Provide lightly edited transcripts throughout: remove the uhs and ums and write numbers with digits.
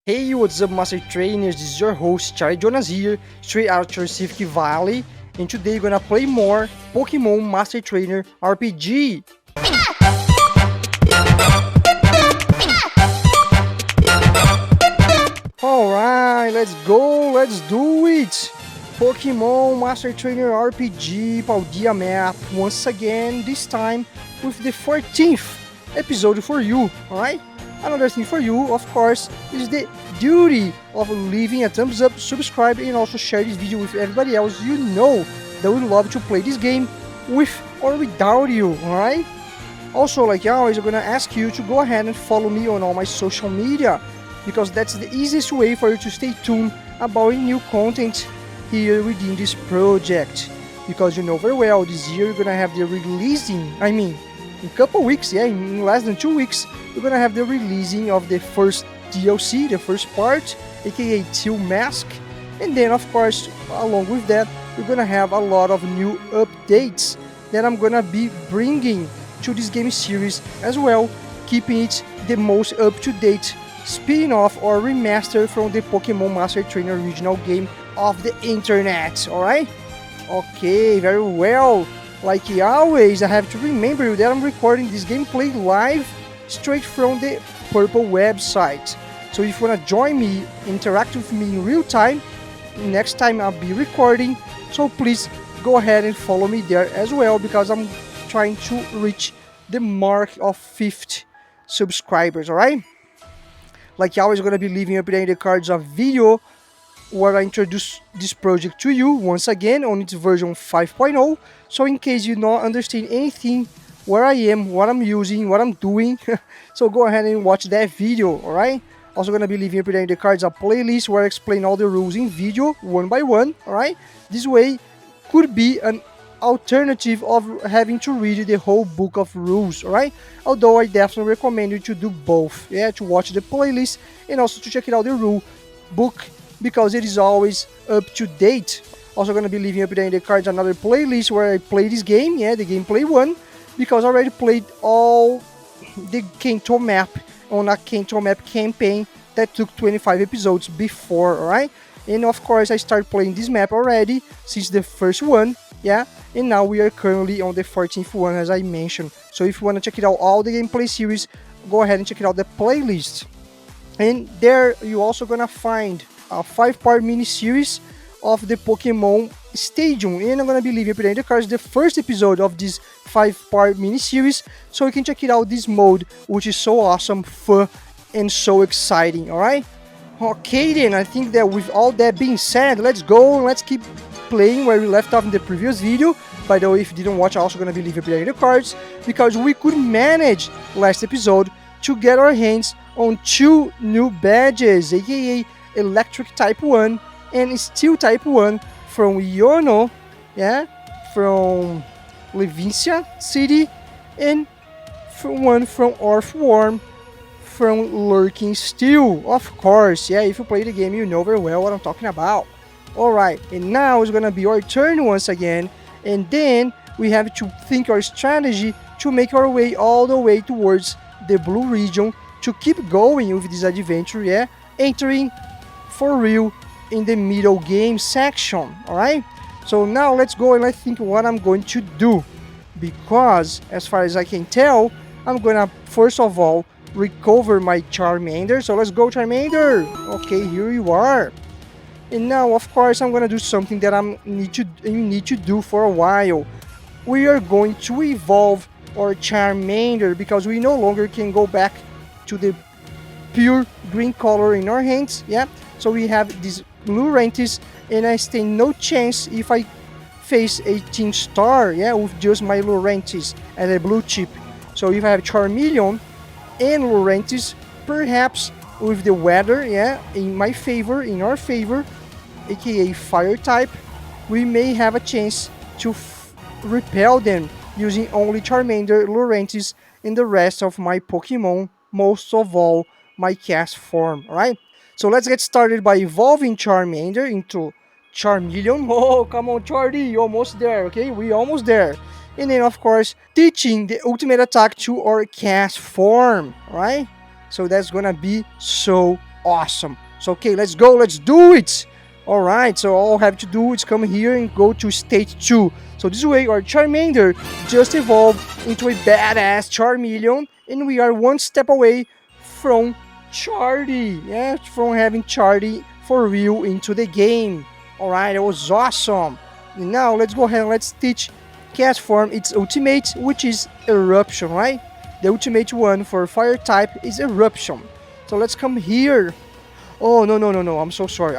Hey, what's up, Master Trainers? This is your host, Charlie Jonas here, straight out of Pacific Valley, and today we're gonna play more Pokemon Master Trainer RPG. Alright, let's go, let's do it! Pokemon Master Trainer RPG Paldea map once again, this time with the 14th episode for you, alright? Another thing for you, of course, is the duty of leaving a thumbs up, subscribe, and also share this video with everybody else you know that would love to play this game with or without you, alright? Also, like always, I'm gonna ask you to go ahead and follow me on all my social media, because that's the easiest way for you to stay tuned about new content here within this project. Because you know very well, this year we're gonna have the releasing, in a couple weeks, in less than 2 weeks, we're gonna have the releasing of the first DLC, the first part, aka Teal Mask, and then of course, along with that, we're gonna have a lot of new updates that I'm gonna be bringing to this game series as well, keeping it the most up-to-date spin-off or remaster from the Pokemon Master Trainer original game of the internet, alright? Okay, very well. Like always, I have to remember you that I'm recording this gameplay live straight from the Purple website. So if you want to join me, interact with me in real time, next time I'll be recording, so please go ahead and follow me there as well, because I'm trying to reach the mark of 50 subscribers, alright? Like always, I'm going to be leaving up there in the cards of video where I introduce this project to you once again on its version 5.0. So in case you don't understand anything, where I am, what I'm using, what I'm doing, so go ahead and watch that video, alright? Also gonna be leaving up there in the cards a playlist where I explain all the rules in video, one by one, alright? This way could be an alternative of having to read the whole book of rules, alright? Although I definitely recommend you to do both, to watch the playlist and also to check out the rule book, because it is always up to date. Also gonna be leaving up there in the cards another playlist where I play this game, the gameplay one, because I already played all the Kanto map on a Kanto map campaign that took 25 episodes before, alright? And of course I started playing this map already since the first one, and now we are currently on the 14th one, as I mentioned. So if you want to check it out, all the gameplay series, go ahead and check it out, the playlist. And there you also gonna find a 5-part mini-series of the Pokemon Stadium, and I'm gonna be leaving up there in the cards the first episode of this 5-part mini-series, so you can check it out, this mode, which is so awesome, fun, and so exciting, alright? Okay then, I think that with all that being said, let's go and let's keep playing where we left off in the previous video. By the way, if you didn't watch, I'm also gonna be leaving up there in the cards, because we could manage last episode to get our hands on 2 new badges, aka Electric Type 1 and Steel Type 1 from Yono, from Levincia City, and one from Earthworm from Lurking Steel, of course. If you play the game, you know very well what I'm talking about. Alright, and now it's gonna be our turn once again, and then we have to think our strategy to make our way all the way towards the blue region to keep going with this adventure, entering for real in the middle game section, alright? So now let's go and let's think what I'm going to do, because as far as I can tell, I'm gonna first of all recover my Charmander. So let's go, Charmander. Okay, here you are. And now of course I'm gonna do something that you need to do for a while. We are going to evolve our Charmander, because we no longer can go back to the pure green color in our hands, so we have this blue Rentis, and I stand no chance if I face a Team Star, with just my Lurentis and a blue chip. So if I have Charmeleon and Lurentis, perhaps with the weather, in my favor, in our favor, aka fire type, we may have a chance to repel them using only Charmander, Lurentis, and the rest of my Pokemon, most of all my cast form, alright? So let's get started by evolving Charmander into Charmeleon. Oh, come on, Chardy, you're almost there, okay? We're almost there. And then, of course, teaching the ultimate attack to our cast form, right? So that's gonna be so awesome. So okay, let's go, let's do it. All right, so all I have to do is come here and go to stage 2. So this way our Charmander just evolved into a badass Charmeleon, and we are one step away from Chardy, yeah, from having Chardy for real into the game. All right, it was awesome. And now let's go ahead and let's teach Castform its ultimate, which is Eruption, right? The ultimate one for fire type is Eruption. So let's come here. Oh, no, I'm so sorry.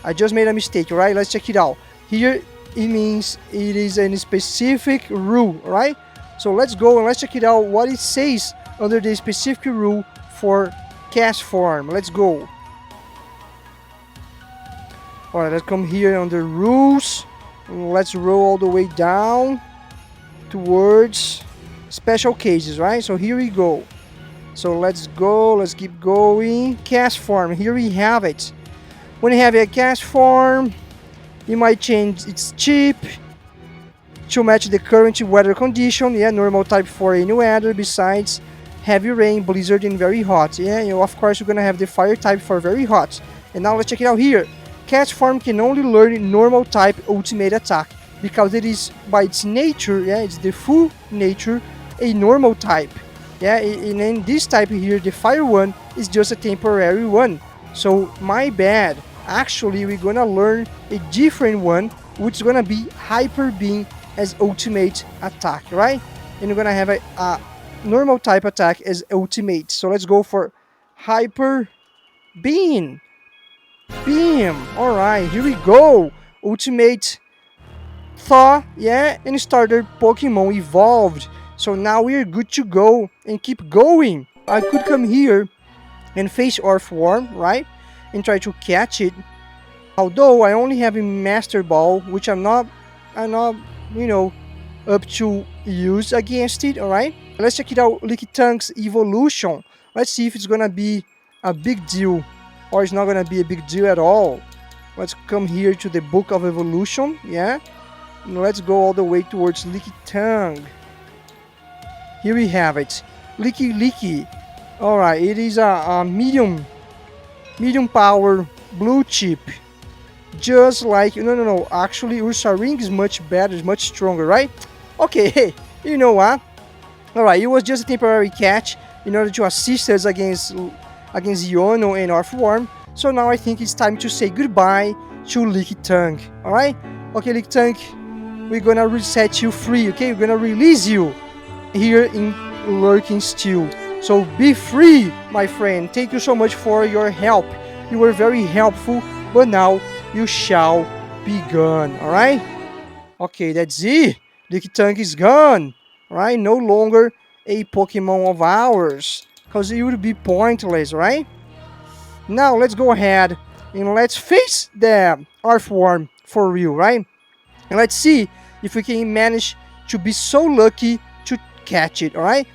I just made a mistake, right? Let's check it out. Here, it means it is a specific rule, right? So let's go and let's check it out what it says under the specific rule for Castform. Let's go. Alright, let's come here under rules. Let's roll all the way down towards special cases, right? So here we go. So let's go, let's keep going. Castform, here we have it. When you have a Castform, you might change its chip to match the current weather condition. Yeah, normal type for any weather besides heavy rain, blizzard, and very hot. Yeah, of course you're gonna have the fire type for very hot. And now let's check it out here. Castform can only learn normal type ultimate attack because it is by its nature, yeah, it's the full nature, a normal type. Yeah, and then this type here, the fire one, is just a temporary one. So my bad. Actually, we're gonna learn a different one, which is gonna be Hyper Beam as ultimate attack, right? And we're gonna have a normal type attack as ultimate. So let's go for Hyper Beam. Alright, here we go. Ultimate Thaw, yeah, and starter Pokemon evolved. So now we're good to go and keep going. I could come here and face Earthworm, right? And try to catch it. Although I only have a Master Ball, which I'm not, you know, up to use against it, alright? Let's check it out, Licktung's evolution. Let's see if it's gonna be a big deal or it's not gonna be a big deal at all. Let's come here to the Book of Evolution, yeah? And let's go all the way towards Lickitung. Here we have it, Licky. Alright, it is a medium power blue chip. Just like, no, actually Ursaring is much better, is much stronger, right? Okay, hey, you know what? Alright, it was just a temporary catch in order to assist us against Iono and Earthworm. So now I think it's time to say goodbye to Lickitung, alright? Okay, Lickitung, we're gonna reset you free, okay? We're gonna release you here in Lurking Still. So be free, my friend. Thank you so much for your help. You were very helpful, but now you shall be gone, alright? Okay, that's it. Lickitung is gone, right? No longer a Pokemon of ours, because it would be pointless, right? Now let's go ahead and let's face the Earthworm for real, right? And let's see if we can manage to be so lucky to catch it, alright?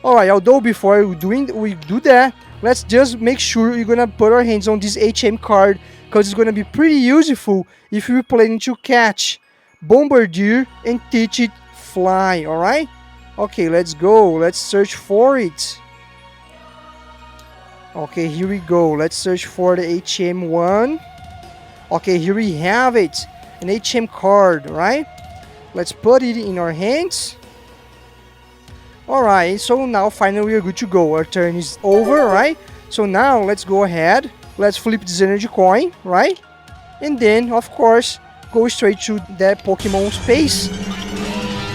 Alright, although before we do that, let's just make sure we're gonna put our hands on this HM card, because it's gonna be pretty useful if we're planning to catch Bombardier and teach it fly, alright? Okay, let's go. Let's search for it. Okay, here we go. Let's search for the HM1. Okay, here we have it. An HM card, right? Let's put it in our hands. Alright, so now finally we are good to go. Our turn is over, right? So now let's go ahead. Let's flip this energy coin, right? And then, of course, go straight to that Pokemon space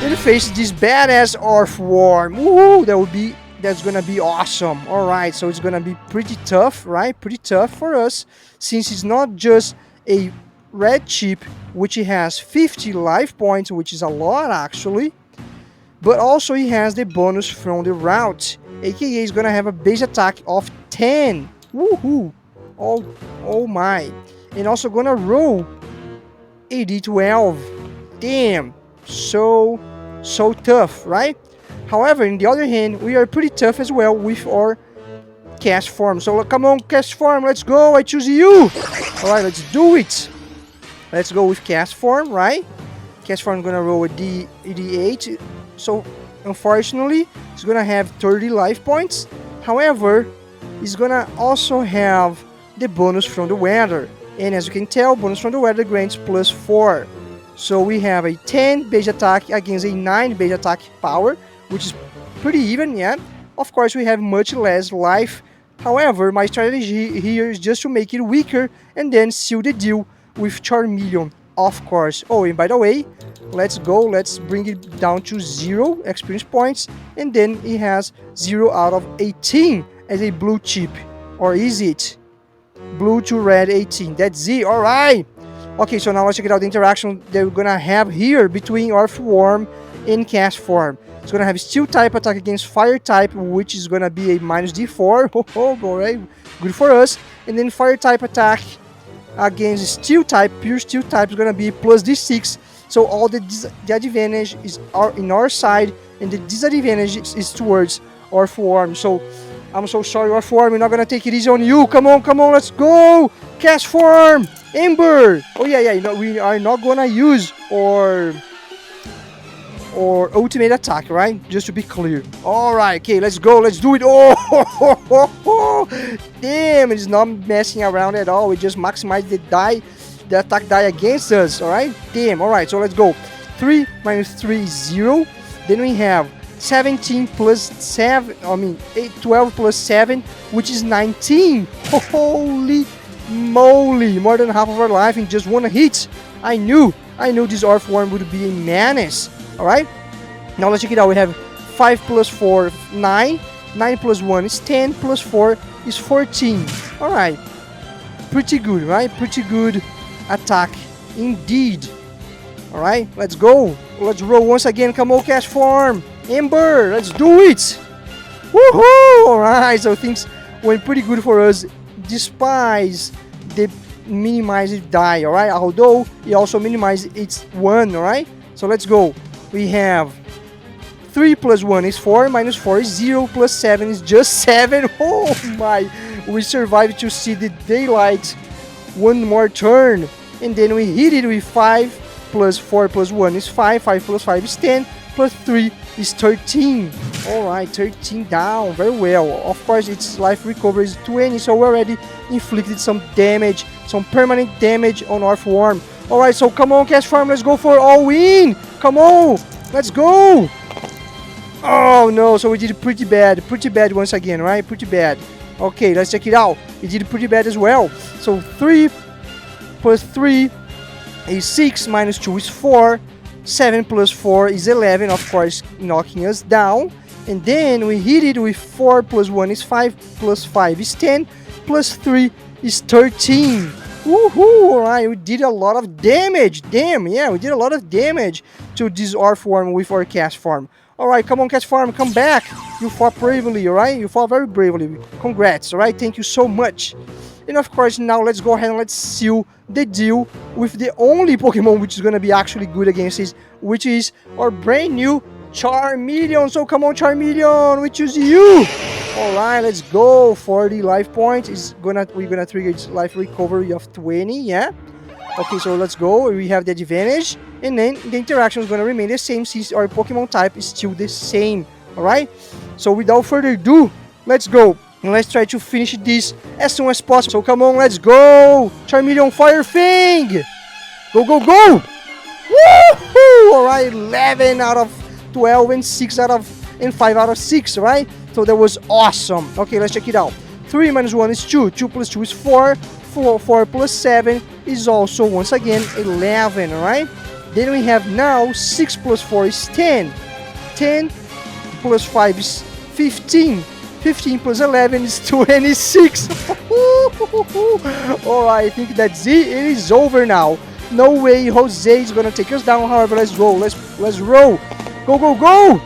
and face this badass Earthworm. Woohoo! That's gonna be awesome. Alright, so it's gonna be pretty tough, right? Pretty tough for us, since it's not just a red chip, which it has 50 life points, which is a lot actually, but also it has the bonus from the route, aka it's gonna have a base attack of 10. Woohoo! Oh my. And also gonna roll a D12. Damn, so tough, right? However, on the other hand, we are pretty tough as well with our Castform. So come on, Castform, let's go. I choose you. Alright, let's do it. Let's go with Castform, right? Castform gonna roll a D8. So unfortunately, it's gonna have 30 life points. However, is gonna also have the bonus from the weather. And as you can tell, bonus from the weather grants +4. So we have a 10 base attack against a 9 base attack power, which is pretty even, yeah. Of course, we have much less life. However, my strategy here is just to make it weaker and then seal the deal with Charmeleon, of course. Oh, and by the way, let's go. Let's bring it down to 0 experience points. And then it has 0 out of 18 as a blue chip. Or is it? Blue to red 18. That's it. All right. Okay, so now let's check out the interaction that we're gonna have here between Earthworm and Castform. It's gonna have Steel type attack against Fire type, which is gonna be a -D4. Oh boy, good for us. And then Fire type attack against Steel type, pure Steel type, is gonna be +D6. So all the advantage is in our side, and the disadvantage is towards Earthworm. So I'm so sorry, Earthworm. We're not gonna take it easy on you. Come on, let's go! Castform! Ember! Oh yeah, you know, we are not gonna use or ultimate attack, right? Just to be clear. Alright, okay, let's go, let's do it. Oh, damn, it's not messing around at all. We just maximize the attack die against us, alright? Damn, alright, so let's go. 3 minus 3 is 0. Then we have 17 plus 7, 12 plus 7, which is 19. Holy moly, more than half of our life in just one hit. I knew this Earthworm would be a menace. Alright, now let's check it out. We have 5 plus 4, 9, 9 plus 1 is 10, plus 4 is 14. Alright, pretty good, right? Pretty good attack indeed. Alright, let's go. Let's roll once again. Come on, Castform. Ember, let's do it. Woohoo! Alright, so things went pretty good for us despite the minimized die, alright? Although it also minimized its 1, alright? So let's go. We have 3 plus 1 is 4, minus 4 is 0, plus 7 is just 7. Oh my! We survived to see the daylight one more turn. And then we hit it with 5 plus 4 plus 1 is 5, 5 plus 5 is 10, plus 3 is 13. Alright, 13 down, very well. Of course, its life recovery is 20, so we already inflicted some damage, some permanent damage on Earthworm. Alright, so come on, Castform, let's go for all-in! Come on, let's go! Oh no, so we did pretty bad once again, right? Pretty bad. Okay, let's check it out. We did pretty bad as well. So 3 plus 3 is 6, minus 2 is 4, 7 plus 4 is 11, of course, knocking us down. And then we hit it with 4 plus 1 is 5, plus 5 is 10, plus 3 is 13. Woohoo! Alright, we did a lot of damage. Damn, yeah, we did a lot of damage to this Earthworm with our Castform. Alright, come on, Castform, come back. You fought bravely, alright? You fought very bravely. Congrats, alright? Thank you so much. And of course, now let's go ahead and let's seal the deal with the only Pokemon which is going to be actually good against this, which is our brand new Charmeleon. So come on, Charmeleon, we choose you. Alright, let's go. 40 life points. We're gonna trigger its life recovery of 20, yeah? Okay, so let's go. We have the advantage. And then the interaction is gonna remain the same since our Pokemon type is still the same. Alright? So without further ado, let's go. And let's try to finish this as soon as possible. So come on, let's go. Charmeleon Fire Fang. Go, go, go. Woohoo! Alright, 11 out of 12 and 6 out of and 5 out of 6, right? So that was awesome. Okay, let's check it out. 3 minus 1 is 2. 2 plus 2 is 4. 4 plus 7 is also, once again, 11, alright? Then we have now 6 plus 4 is 10. 10 plus 5 is 15. 15 plus 11 is 26. Alright, I think that's it. It is over now. No way Jose is gonna take us down. However, let's roll. Let's roll. Go, go, go!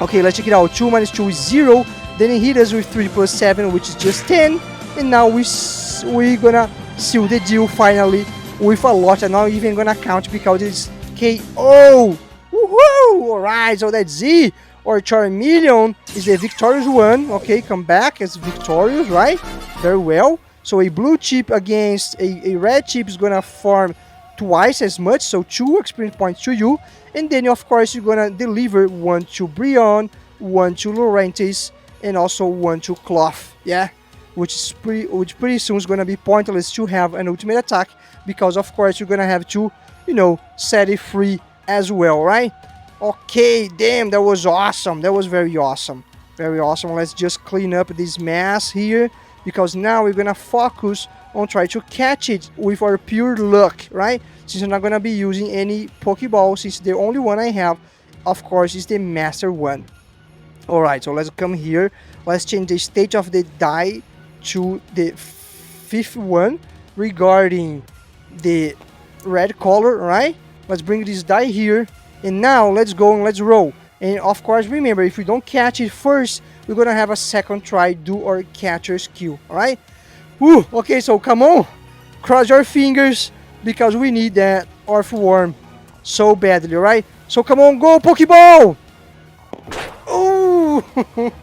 Okay, let's check it out. 2 minus 2 is 0. Then he hit us with 3 plus 7, which is just 10. And now we're gonna seal the deal finally with a lot. I'm not even gonna count because it's KO. Woohoo! Alright, so that's it. Our Charmeleon is a victorious one. Okay, come back as victorious, right? Very well. So a blue chip against a red chip is gonna farm twice as much, so 2 experience points to you. And then, of course, you're gonna deliver 1 to Brion, 1 to Laurentis, and also 1 to Cloth. Yeah? which pretty soon is gonna be pointless to have an ultimate attack, because of course you're gonna have to, you know, set it free as well, right? Okay, damn, that was awesome. That was very awesome. Very awesome. Let's just clean up this mess here, because now we're gonna focus on try to catch it with our pure luck, right? Since I'm not gonna be using any Pokeball, since the only one I have, of course, is the Master one. Alright, so let's come here. Let's change the state of the die to the 5th one regarding the red color, right? Let's bring this die here. And now let's go and let's roll. And of course, remember, if we don't catch it first, we're gonna have a second try, do our catcher skill, alright? Woo! Okay, so come on, cross your fingers, because we need that Earthworm so badly, right? So come on, go Pokeball! Ooh!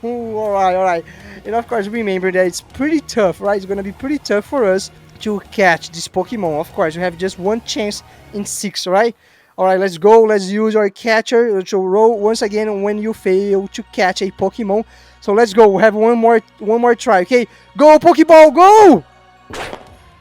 Alright. And of course, remember that it's pretty tough, right? It's gonna be pretty tough for us to catch this Pokemon. Of course, we have just one chance in 6, right? Alright, let's go. Let's use our catcher to roll once again when you fail to catch a Pokemon. So let's go. We have one more try. Okay, go Pokeball, go!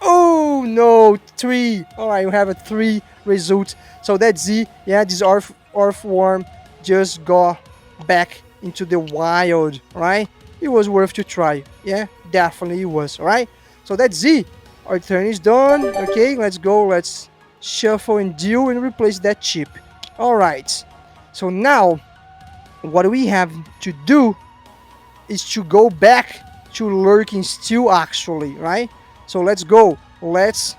Oh no, 3. Alright, we have a 3 result. So that's it. Yeah, this Earthworm just got back into the wild, right? It was worth to try. Yeah, definitely it was. Alright, so that's it. Our turn is done. Okay, let's go. Let's shuffle and deal and replace that chip. Alright, so now what we have to do is to go back to Lurking Steel, actually, right? So let's go. Let's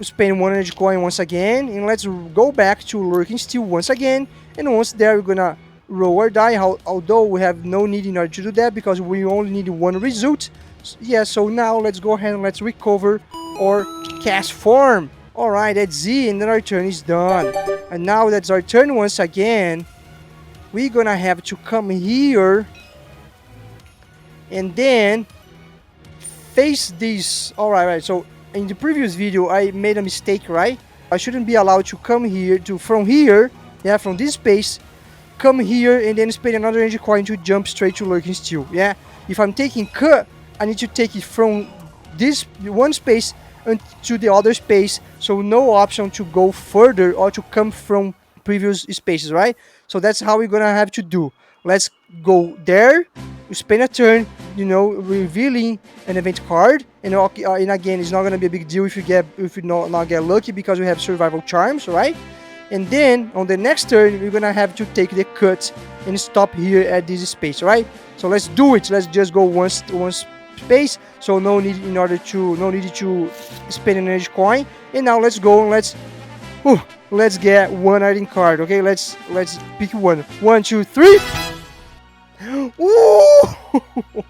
spend 1 energy coin once again, and let's go back to Lurking Steel once again. And once there, we're gonna roll our die, although we have no need in order to do that, because we only need 1 result. Yeah, so now let's go ahead and let's recover our cast form. Alright, that's it, and then our turn is done. And now that's our turn once again. We're gonna have to come here and then face this. Alright, so in the previous video I made a mistake, right? I shouldn't be allowed to come here from here, yeah, from this space, come here and then spend another energy coin to jump straight to Lurking Steel. Yeah, if I'm taking cut, I need to take it from this one space to the other space, so no option to go further or to come from previous spaces, right? So that's how we're gonna have to do. Let's go there, spend a turn, you know, revealing an event card, and again, it's not gonna be a big deal if you not get lucky, because we have survival charms, right? And then on the next turn, we're gonna have to take the cut and stop here at this space, right? So let's do it. Let's just go one space, so no need to spend an energy coin. And now let's go and let's get 1 item card. Okay, let's pick one. 1, 2, 3. Ooh!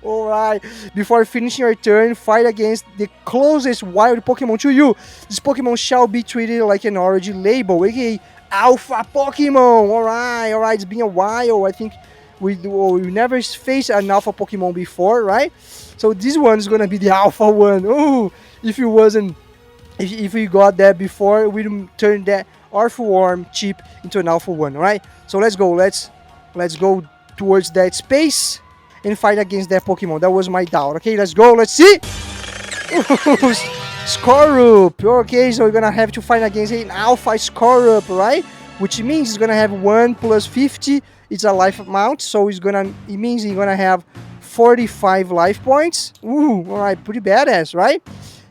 Alright, before finishing your turn, fight against the closest wild Pokemon to you. This Pokemon shall be treated like an origin label, aka Alpha Pokemon. Alright, it's been a while. I think we never faced an Alpha Pokemon before, right? So this one is gonna be the Alpha one. Ooh, if we got that before, we turn that Earthworm chip into an Alpha one, right? So let's go. Let's go towards that space and fight against that Pokemon. That was my doubt. Okay, let's go. Let's see. Scorup. Okay, so we're gonna have to fight against an Alpha Scorup, right? Which means it's gonna have 1 plus 50. It's a life amount, so it means he's gonna have 45 life points. Ooh, alright, pretty badass, right?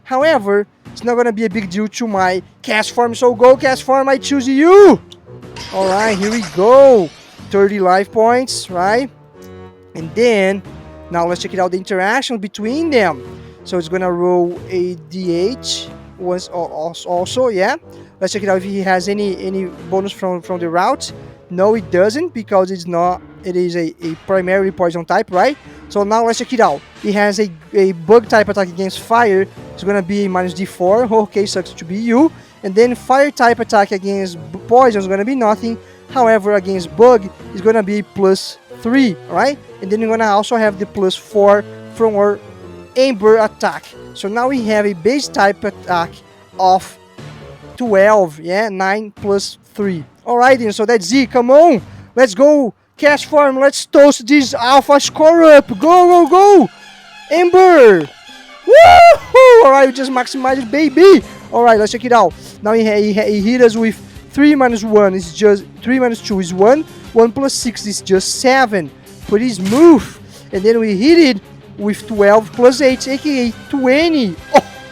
However, it's not gonna be a big deal to my cast form, so go cast form, I choose you! Alright, here we go. 30 life points, right? And then, now let's check it out, the interaction between them. So it's gonna roll a DH once also, yeah? Let's check it out if he has any bonus from the route. No, it doesn't, because it is a primary poison type, right? So now let's check it out. It has a bug type attack against fire. It's gonna be minus D4. Okay, sucks to be you. And then fire type attack against poison is gonna be nothing. However, against bug, it's gonna be plus 3, right? And then you're gonna also have the plus 4 from our Amber attack. So now we have a base type attack of 12, yeah, 9 plus 3. Alright then, so that's it, come on! Let's go! Cast form, let's toast this Alpha Scorup! Go, go, go! Ember! Woohoo! Alright, we just maximized it, baby! Alright, let's check it out. Now he hit us with 3 minus 1 is just 3 minus 2 is 1. 1 plus 6 is just 7. Pretty smooth. And then we hit it with 12 plus 8, aka 20.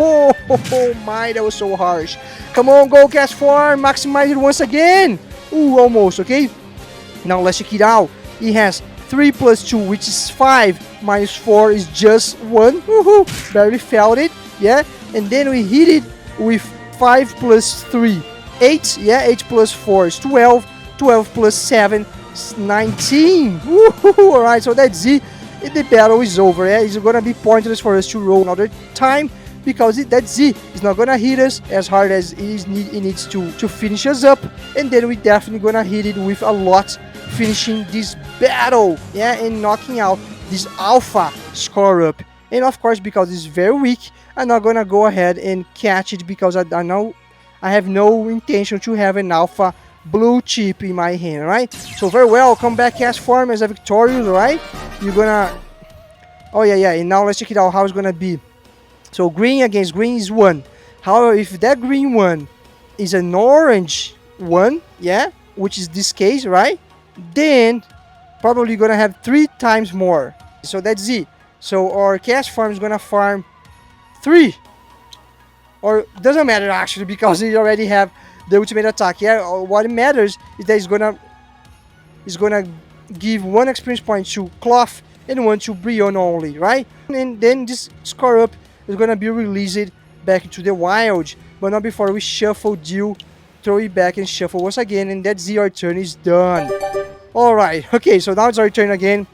Oh my, that was so harsh. Come on, go cast form, maximize it once again. Ooh, almost, okay? Now let's check it out. He has 3 plus 2, which is 5, minus 4 is just 1. Woohoo! Barely felt it, yeah? And then we hit it with 5 plus 3, 8, yeah? 8 plus 4 is 12. 12 plus 7 is 19. Woohoo! Alright, so that's it. The battle is over, yeah? It's gonna be pointless for us to roll another time, because that's it. It's not gonna hit us as hard as it needs to finish us up, and then we definitely gonna hit it with a lot, finishing this battle, yeah, and knocking out this alpha score up. And of course, because it's very weak, I'm not gonna go ahead and catch it, because I know I have no intention to have an alpha blue chip in my hand, right? So very well, come back cast form as a victorious, right? You're gonna, oh yeah, and now let's check it out how it's gonna be. So green against green is 1. However, if that green one is an orange one, yeah, which is this case, right, then probably gonna have 3 times more. So that's it. So our cast farm is gonna farm 3, or doesn't matter actually, because we already have the ultimate attack. Yeah, what matters is that it's gonna give 1 experience point to Cloth and 1 to Brion only, right? And then this score up is gonna be released back into the wild, but not before we shuffle deal, throw it back and shuffle once again, and that's it. Our turn is done. Alright, okay, so now it's our turn again.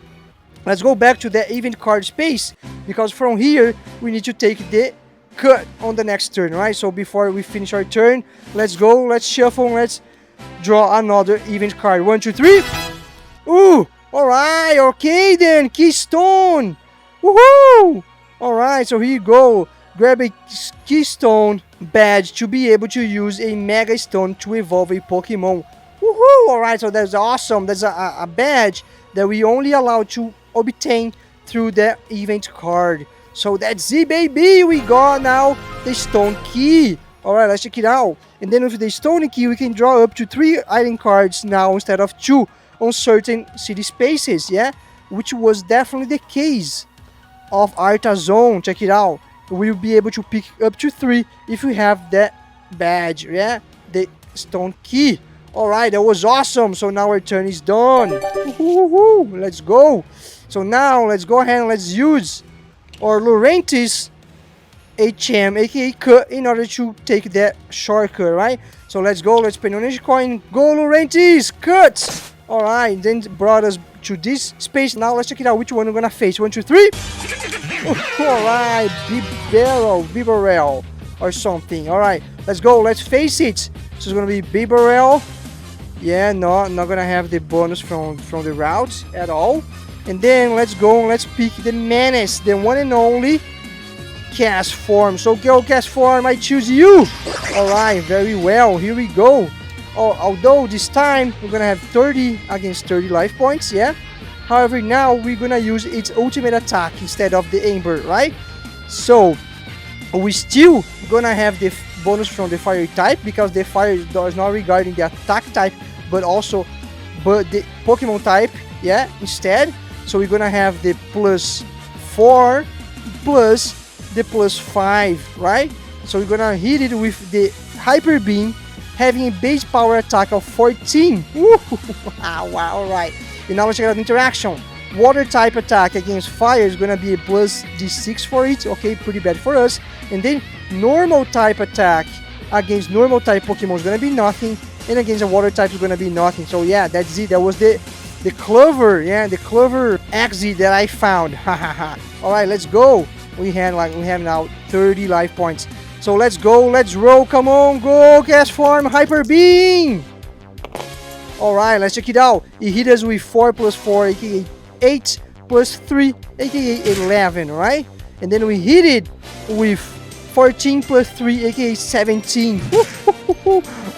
Let's go back to the event card space, because from here we need to take the cut on the next turn, right? So before we finish our turn, let's go, let's shuffle, let's draw another event card. 1, 2, 3. Ooh, alright, okay then, Keystone. Woohoo! Alright, so here you go. Grab a Keystone badge to be able to use a Mega Stone to evolve a Pokemon. Woohoo! Alright, so that's awesome. That's a badge that we only allowed to obtain through the event card. So that's it, baby. We got now the Stone Key. Alright, let's check it out. And then with the Stone Key, we can draw up to 3 item cards now instead of 2 on certain city spaces, yeah? Which was definitely the case of Artazon. Check it out. We'll be able to pick up to 3 if we have that badge, yeah? The Stone Key. Alright, that was awesome. So now our turn is done. Woohoo! Let's go. So now let's go ahead and let's use our Laurentis HM, aka Cut, in order to take that shortcut, right? So let's go, let's pay on coin. Go Laurentis! Cut! Alright, then brought us to this space. Now let's check it out which one we're gonna face. 1, 2, 3. Alright, Bibarel or something. Alright, let's go, let's face it. So it's gonna be Bibarel. Yeah, no, not gonna have the bonus from the route at all. And then let's go, let's pick the Menace, the one and only cast form. So go cast form, I choose you. Alright, very well, here we go. Although this time we're gonna have 30 against 30 life points, yeah. However, now we're gonna use its ultimate attack instead of the Ember, right? So we still gonna have the bonus from the fire type, because the fire does not regarding the attack type, but the Pokemon type, yeah, instead. So we're gonna have the +4 plus the +5, right? So we're gonna hit it with the Hyper Beam, having a base power attack of 14. Wow, alright. And now let's check out the interaction. Water type attack against fire is gonna be a +D6 for it. Okay, pretty bad for us. And then normal type attack against normal type Pokemon is gonna be nothing. And against a water type is gonna be nothing. So yeah, that's it. That was the clover, yeah, the clover exit that I found. Hahaha. Alright, let's go. We have now 30 life points. So let's go, let's roll, come on, go, cast form, Hyper Beam! Alright, let's check it out. It hit us with 4 plus 4, aka 8 plus 3, aka 11, right? And then we hit it with 14 plus 3, aka 17.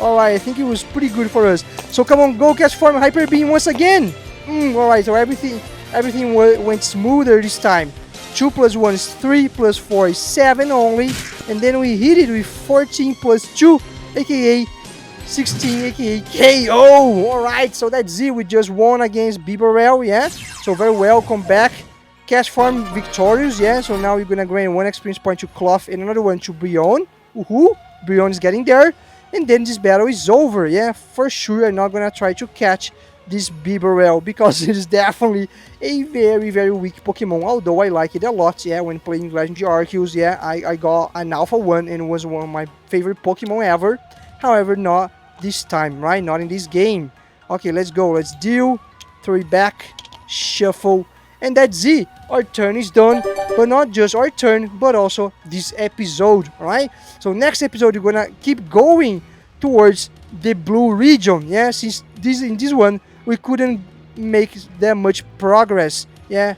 Alright, I think it was pretty good for us. So come on, go cast form, Hyper Beam once again. Alright, so everything went smoother this time. 2 plus 1 is 3, plus 4 is 7 only. And then we hit it with 14 plus 2, aka 16, aka KO. Alright, so that's it. We just won against Bibarel, yeah? So very well, come back. Cash farm victorious, yeah? So now we're gonna grant 1 experience point to Cloth and another one to Brion. Brion is getting there. And then this battle is over, yeah? For sure, I'm not gonna try to catch this Bibarel because it is definitely a very, very weak Pokemon. Although I like it a lot, yeah? When playing Legendary Arceus, yeah? I got an Alpha 1 and it was one of my favorite Pokemon ever. However, not this time, right? Not in this game. Okay, let's go. Let's deal. Throw it back. Shuffle. And that's it. Our turn is done. But not just our turn, but also this episode, alright? So next episode, we're gonna keep going towards the blue region, yeah? Since in this one, we couldn't make that much progress, yeah?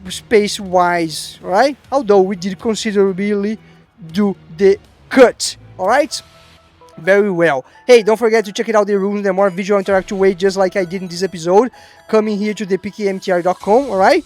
Space-wise, right? Although we did considerably do the cut, alright? Very well. Hey, don't forget to check it out the rules in a more visual interactive way, just like I did in this episode. Coming here to the pkmtr.com, alright?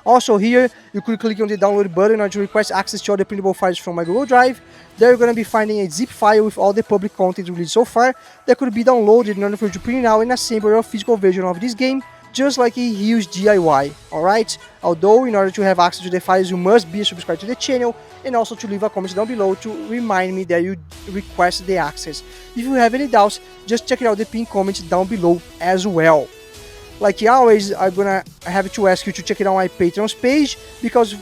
Also here, you could click on the download button in order to request access to all the printable files from my Google Drive. There you're going to be finding a zip file with all the public content released so far that could be downloaded in order for you to print out and assemble a physical version of this game, just like a huge DIY, alright? Although, in order to have access to the files, you must be subscribed to the channel and also to leave a comment down below to remind me that you requested the access. If you have any doubts, just check it out the pinned comments down below as well. Like always, I'm gonna have to ask you to check it out my Patreon's page because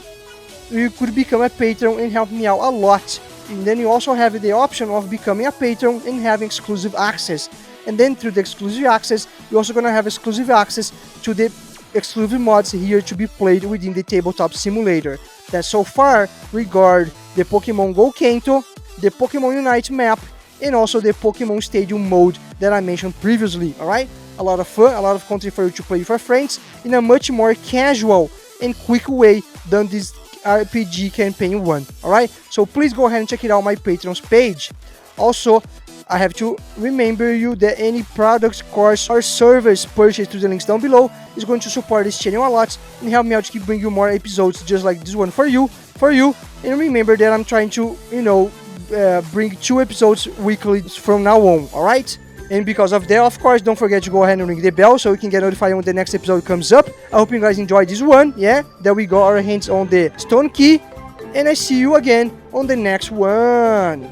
you could become a patron and help me out a lot. And then you also have the option of becoming a patron and having exclusive access. And then through the exclusive access, you're also gonna have exclusive access to the exclusive mods here to be played within the tabletop simulator. That so far regard the pokemongo Kanto, the pokemonunite map, and also the Pokemon Stadium mode that I mentioned previously, alright? A lot of fun, a lot of content for you to play with your friends in a much more casual and quick way than this RPG campaign one, alright? So please go ahead and check it out my Patreon's page. Also, I have to remember you that any products, course, or service purchased through the links down below is going to support this channel a lot and help me out to keep bringing you more episodes just like this one for you. And remember that I'm trying to, bring 2 episodes weekly from now on, alright? And because of that, of course, don't forget to go ahead and ring the bell so you can get notified when the next episode comes up. I hope you guys enjoyed this one, yeah? That we got our hands on the Stone Key. And I see you again on the next one.